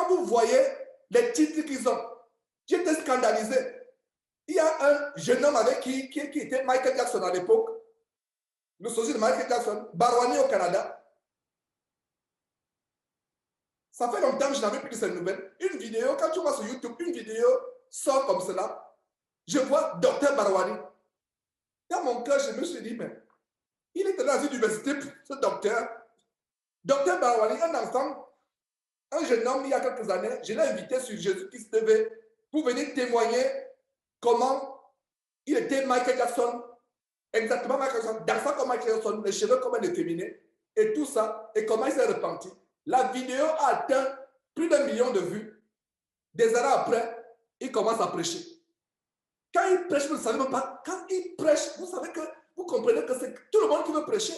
Quand vous voyez les titres qu'ils ont, j'étais scandalisé. Il y a un jeune homme avec qui était Michael Jackson à l'époque, le sosie de Michael Jackson, Barwani au Canada. Ça fait longtemps que je n'avais plus de ces nouvelles. Une vidéo, quand tu vas sur YouTube, une vidéo sort comme cela. Je vois Dr Barwani. Dans mon cœur, je me suis dit, mais il était dans une université, ce docteur. Dr Barwani, un enfant, un jeune homme, il y a quelques années, je l'ai invité sur Jésus-Christ TV pour venir témoigner comment il était Michael Jackson, exactement Michael Jackson, dansant comme Michael Jackson, les cheveux comme un efféminé, et tout ça, et comment il s'est repenti. La vidéo a atteint plus d'1 million de vues. Des années après, il commence à prêcher. Quand il prêche, vous ne savez même pas, quand il prêche, vous savez que, vous comprenez que c'est tout le monde qui veut prêcher.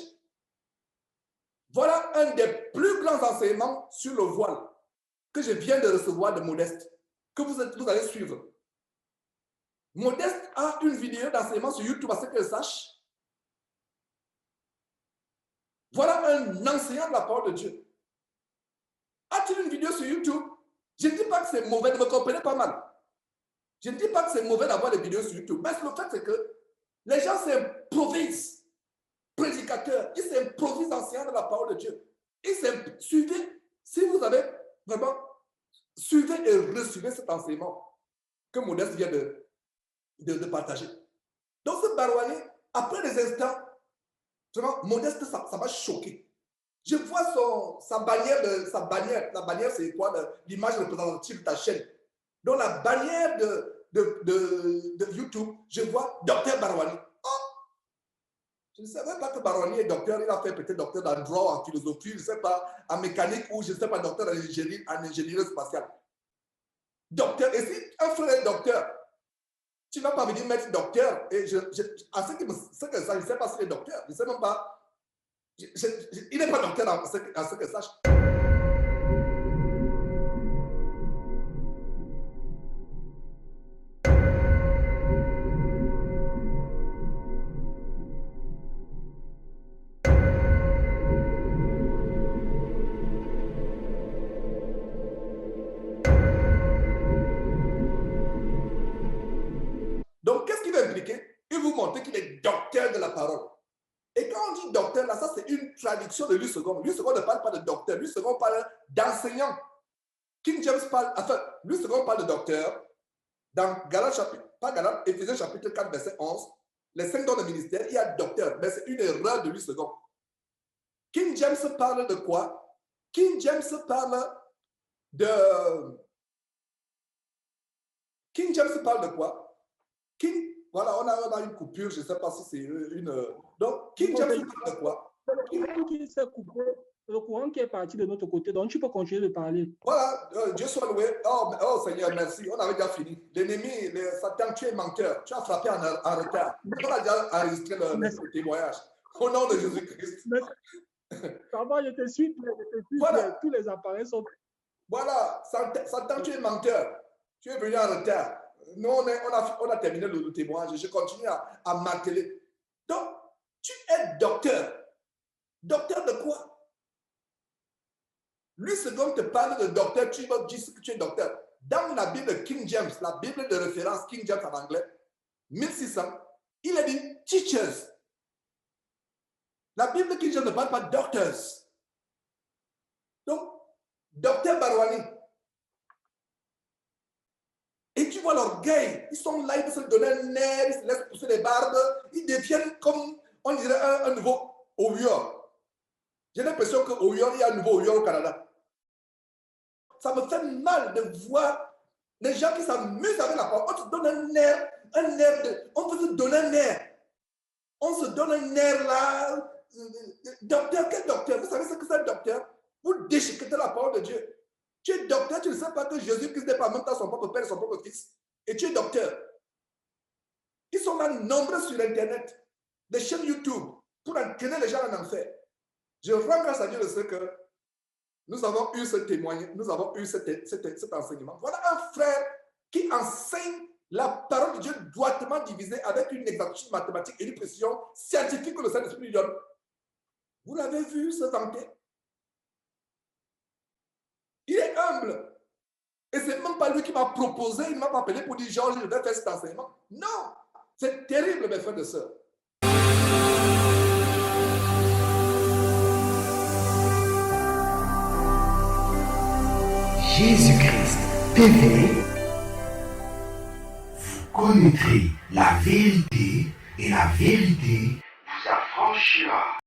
Voilà un des plus grands enseignements sur le voile que je viens de recevoir de Modeste, que vous allez suivre. Modeste a une vidéo d'enseignement sur YouTube, à ce que je sache. Voilà un enseignant de la parole de Dieu. A-t-il une vidéo sur YouTube? Je ne dis pas que c'est mauvais, ne me comprenez pas mal. Je ne dis pas que c'est mauvais d'avoir des vidéos sur YouTube, mais le fait c'est que les gens s'improvisent prédicateurs, ils s'improvisent enseignants de la parole de Dieu. Suivez, si vous avez vraiment, suivez et recevez cet enseignement que Modeste vient de partager. Donc ce Barwani, après des instants, vraiment, Modeste, ça m'a choqué. Je vois sa bannière, la bannière c'est quoi? L'image représentative de ta chaîne. Dans la bannière de YouTube, je vois Dr Barwani. Oh, je ne savais pas que Barwani est docteur. Il a fait peut-être docteur en droit, en philosophie, je ne sais pas, en mécanique ou je ne sais pas, docteur en ingénierie spatiale. Docteur, et si un frère est docteur, tu ne vas pas venir mettre docteur. Et à ce que ça, je ne sais pas s'il est docteur. Je ne sais même pas. Il n'est pas docteur à ce que sache. Donc, qu'est-ce qu'il va impliquer? Il vous montre qu'il est docteur de la parole. Et quand on dit docteur, là, ça c'est une traduction de Louis II. Louis II ne parle pas de docteur, Louis II parle d'enseignant. King James parle, enfin, Louis II parle de docteur. Dans Galates chapitre, pas Galates, Éphésiens chapitre 4, verset 11, les 5 dons de ministère, il y a docteur, mais c'est une erreur de Louis II. King James parle de quoi? King James parle de... King James parle de quoi? Voilà, on a une coupure, je ne sais pas si c'est une... Donc, King James parle de quoi? Le courant qui est parti de notre côté, donc tu peux continuer de parler. Voilà, Dieu soit loué. Oh Seigneur, merci. On avait déjà fini. L'ennemi, Satan, tu es menteur. Tu as frappé en retard. On a déjà enregistré le témoignage. Au nom de Jésus-Christ. Ça va, je te suis. Voilà. Tous les appareils sont... Voilà, Satan, tu es menteur. Tu es venu en retard. Nous, on a terminé le témoignage. Je continue à m'atteler. Donc, tu es docteur. Docteur de quoi? Lui, second te parle de docteur, tu vas dire que tu es docteur. Dans la Bible King James, la Bible de référence King James en anglais, 1600, il a dit teachers. La Bible King James ne parle pas doctors. Donc, docteur Barwani. Et tu vois l'orgueil. Ils sont là, ils se donnent un air, ils se laissent pousser les barbes. Ils deviennent comme, on dirait, un nouveau Oyo. J'ai l'impression qu'au Oyo, il y a un nouveau Oyo au Canada. Ça me fait mal de voir les gens qui s'amusent avec la parole. On te donne un air on peut se donner un air. On se donne un air là. Docteur, quel docteur? Vous savez ce que c'est un docteur? Vous déchiquetez la parole de Dieu. Tu es docteur, tu ne sais pas que Jésus-Christ n'est pas en même temps son propre père et son propre fils. Et tu es docteur. Ils sont là nombreux sur Internet, des chaînes YouTube, pour entraîner les gens en enfer. Je rends grâce à Dieu de ce que nous avons eu ce témoignage, nous avons eu cet enseignement. Voilà un frère qui enseigne la parole de Dieu droitement divisée avec une exactitude mathématique et une précision scientifique que le Saint-Esprit lui donne. Vous l'avez vu se vanter? Il est humble. pas lui qui m'a proposé, il ne m'a pas appelé pour dire Georges, je vais faire cet enseignement. Non, c'est terrible, mes frères et sœurs. Jésus-Christ TV, vous connaîtrez la vérité et la vérité vous affranchira.